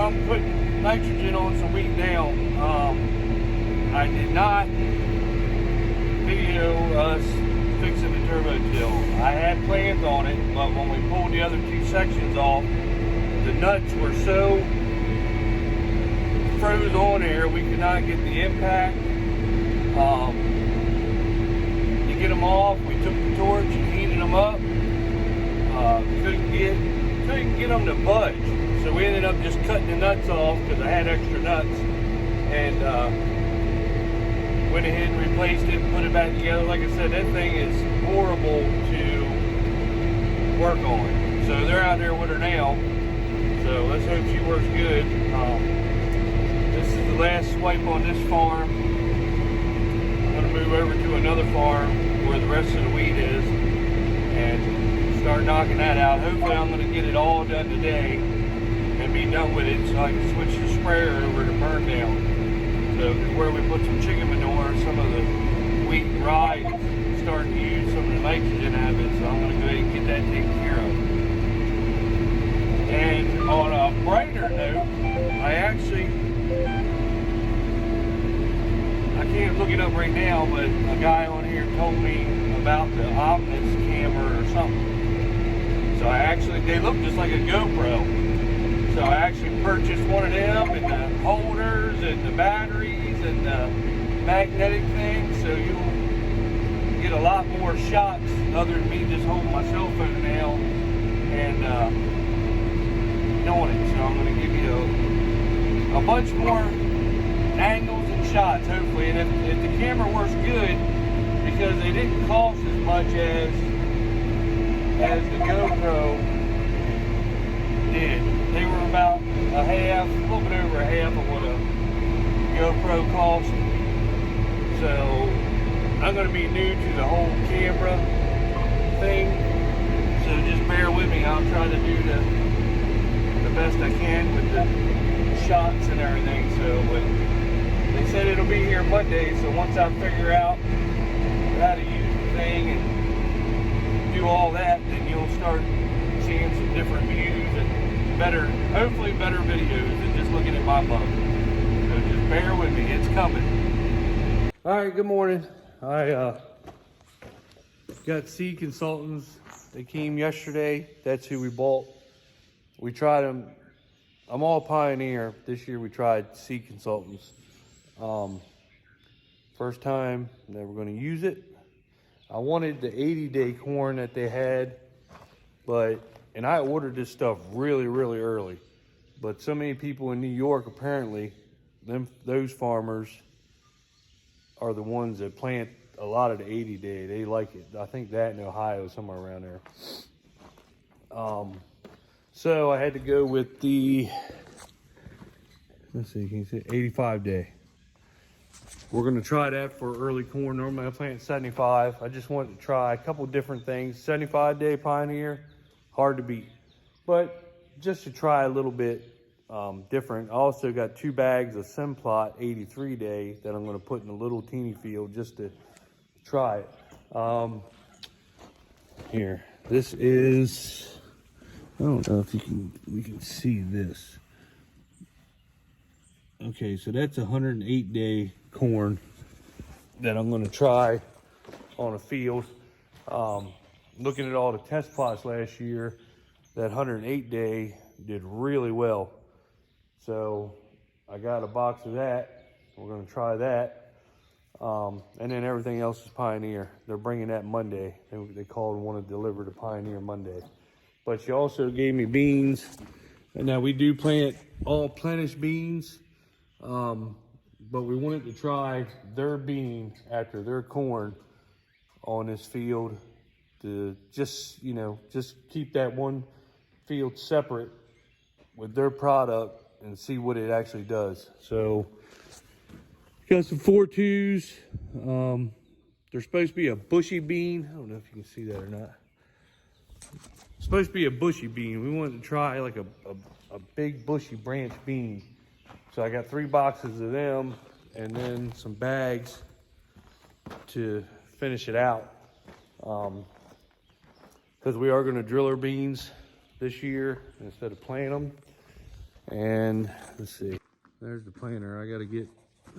I'm putting nitrogen on some wheat now. I did not video us fixing the turbo till. I had plans on it, but when we pulled the other two sections off, the nuts were so froze on there, we could not get the impact. To get them off, we took the torch and heated them up. Couldn't get them to budge, so we ended up just cutting the nuts off because I had extra nuts, and went ahead and replaced it and put it back together. Like I said, that thing is horrible to work on. So they're out there with her now. So let's hope she works good. This is the last swipe on this farm. I'm going to move over to another farm where the rest of the wheat is and start knocking that out. Hopefully I'm going to get it all done today and be done with it so I can switch the sprayer over to burn down. So where we put some chicken manure, some of the wheat and rye is starting to use some of the nitrogen out of it, so I'm going to go ahead and get that taken care of. And on a brighter note, I can't look it up right now, but a guy on here told me about the Omnis camera or something. So they look just like a GoPro. So I actually purchased one of them, and the holders and the batteries and the magnetic thing, so you'll get a lot more shots other than me just holding my cell phone now and doing it. So I'm going to give you a bunch more angles and shots, hopefully. And if the camera works good, because they didn't cost as much as the GoPro did. They were about a little bit over a half of what a GoPro cost. So I'm going to be new to the whole camera thing. So just bear with me. I'll try to do the best I can with the shots and everything. So, but they said it'll be here Monday. So once I figure out how to use the thing and do all that, then you'll start seeing some different views and hopefully better videos than just looking at my bug. So just bear with me, it's coming. All right, good morning. I got Seed Consultants. They came yesterday. That's who we bought. We tried them. I'm all Pioneer. This year we tried Seed Consultants. First time that we're going to use it. I wanted the 80-day corn that they had, and I ordered this stuff really, really early. But so many people in New York, apparently, those farmers are the ones that plant a lot of the 80-day. They like it. I think that in Ohio, somewhere around there. So I had to go with the, let's see, can you see 85-day. We're gonna try that for early corn. Normally I plant 75. I just wanted to try a couple different things. 75-day Pioneer, hard to beat. But just to try a little bit different. I also got 2 bags of Simplot 83-day that I'm gonna put in a little teeny field just to try it. Here, this is, I don't know if we can see this. Okay, so that's 108-day corn that I'm going to try on a field. Looking at all the test plots last year, that 108-day did really well. So I got a box of that. We're going to try that. And then everything else is Pioneer. They're bringing that Monday. They called and wanted to deliver to Pioneer Monday. But she also gave me beans. And now we do plant all Plenish beans. But we wanted to try their bean after their corn on this field to just keep that one field separate with their product and see what it actually does. So got some 4.2s. They're supposed to be a bushy bean. I don't know if you can see that or not. It's supposed to be a bushy bean. We wanted to try like a big bushy branch bean. So I got 3 boxes of them and then some bags to finish it out. Because we are going to drill our beans this year instead of planting them. And let's see, there's the planter. I got to get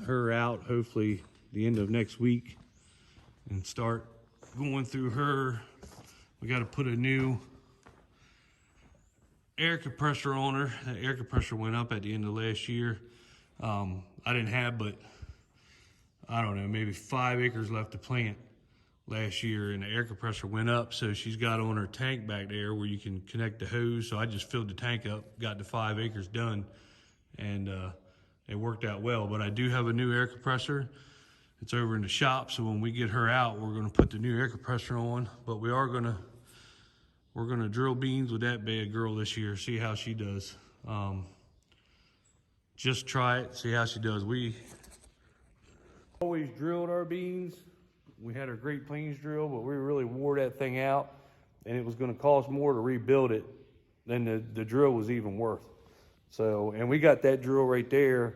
her out hopefully the end of next week and start going through her. We got to put a new air compressor on her. That air compressor went up at the end of last year. I didn't have but, I don't know, maybe 5 acres left to plant last year, and the air compressor went up, so she's got on her tank back there where you can connect the hose. So I just filled the tank up, got the 5 acres done, and it worked out well. But I do have a new air compressor. It's over in the shop, so when we get her out, we're gonna put the new air compressor on. But we're gonna drill beans with that bad girl this year, see how she does. Just try it, see how she does. We always drilled our beans. We had our Great Plains drill, but we really wore that thing out, and it was going to cost more to rebuild it than the drill was even worth. So, and we got that drill right there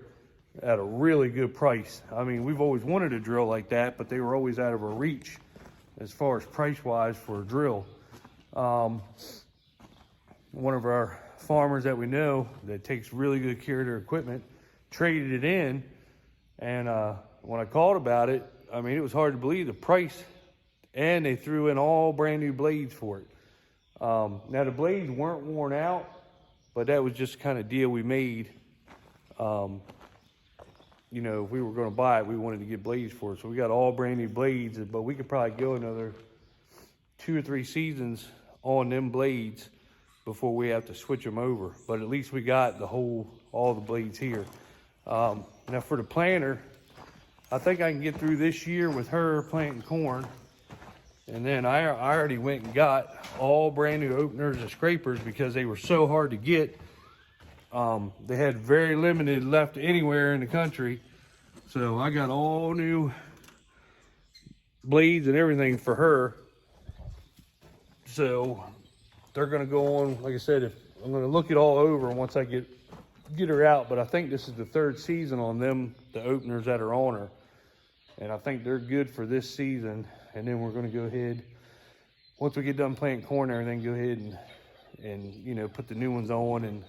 at a really good price. I mean, we've always wanted a drill like that, but they were always out of our reach as far as price-wise for a drill. One of our farmers that we know that takes really good care of their equipment traded it in, and when I called about it, I mean, it was hard to believe the price, and they threw in all brand new blades for it. Now the blades weren't worn out, but that was just kind of deal we made. You know, if we were going to buy it, we wanted to get blades for it. So we got all brand new blades, but we could probably go another 2 or 3 seasons on them blades before we have to switch them over. But at least we got all the blades here. Now for the planter, I think I can get through this year with her planting corn. And then I already went and got all brand new openers and scrapers because they were so hard to get. They had very limited left anywhere in the country. So I got all new blades and everything for her. So they're gonna go on, like I said, if I'm gonna look it all over once I get her out, but I think this is the 3rd season on them, the openers that are on her. And I think they're good for this season. And then we're gonna go ahead, once we get done planting corn and everything, go ahead and you know, put the new ones on, and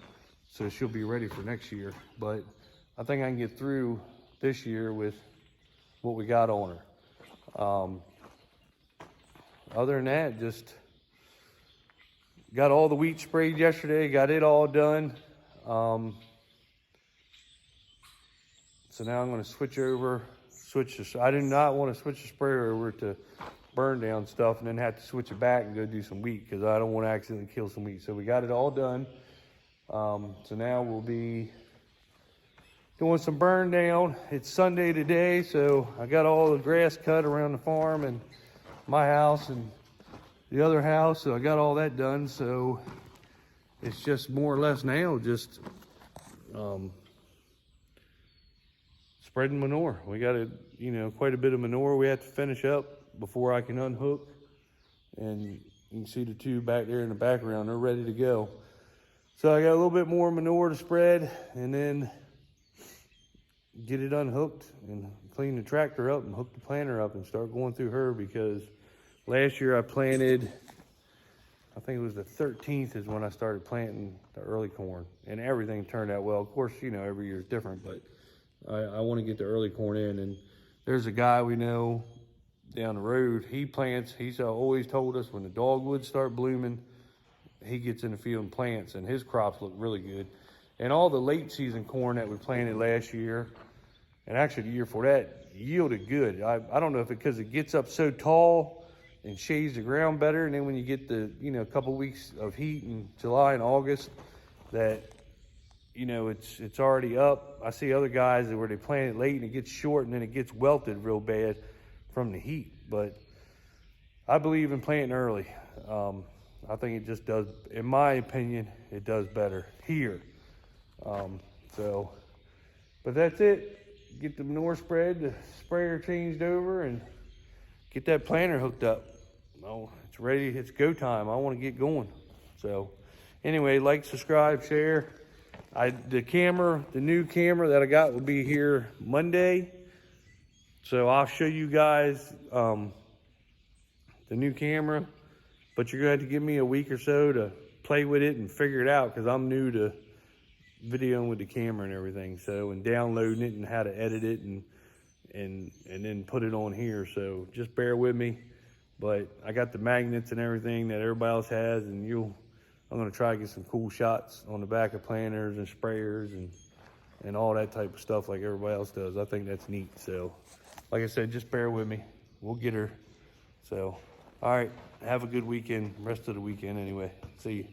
so she'll be ready for next year. But I think I can get through this year with what we got on her. Other than that, just got all the wheat sprayed yesterday, got it all done. So now I'm gonna I do not want to switch the sprayer over to burn down stuff and then have to switch it back and go do some wheat, because I don't want to accidentally kill some wheat. So we got it all done. So now we'll be doing some burn down. It's Sunday today, so I got all the grass cut around the farm and my house and the other house. So I got all that done. So it's just more or less now just spreading manure. We got quite a bit of manure we have to finish up before I can unhook. And you can see the 2 back there in the background, they're ready to go. So I got a little bit more manure to spread, and then get it unhooked and clean the tractor up and hook the planter up and start going through her, because last year I planted, I think it was the 13th is when I started planting the early corn, and everything turned out well. Of course, you know, every year is different, but I want to get the early corn in. And there's a guy we know down the road, he plants, he's always told us when the dogwoods start blooming, he gets in the field and plants, and his crops look really good. And all the late season corn that we planted last year, and actually the year before that, yielded good. I don't know if because it gets up so tall and shades the ground better, and then when you get the, a couple weeks of heat in July and August, that it's already up. I see other guys where they plant it late and it gets short and then it gets welted real bad from the heat. But I believe in planting early. I think it just does, in my opinion, it does better here. But that's it. Get the manure spread, the sprayer changed over, and get that planter hooked up. Oh, it's ready, it's go time. I want to get going. So anyway, like, subscribe, share. The new camera that I got will be here Monday. So I'll show you guys the new camera, but you're gonna have to give me a week or so to play with it and figure it out, because I'm new to videoing with the camera and everything. So, and downloading it and how to edit it and then put it on here. So just bear with me. But I got the magnets and everything that everybody else has, and I'm gonna try to get some cool shots on the back of planters and sprayers and all that type of stuff like everybody else does. I think that's neat. So like I said, just bear with me. We'll get her. So, all right, have a good weekend, rest of the weekend anyway. See you.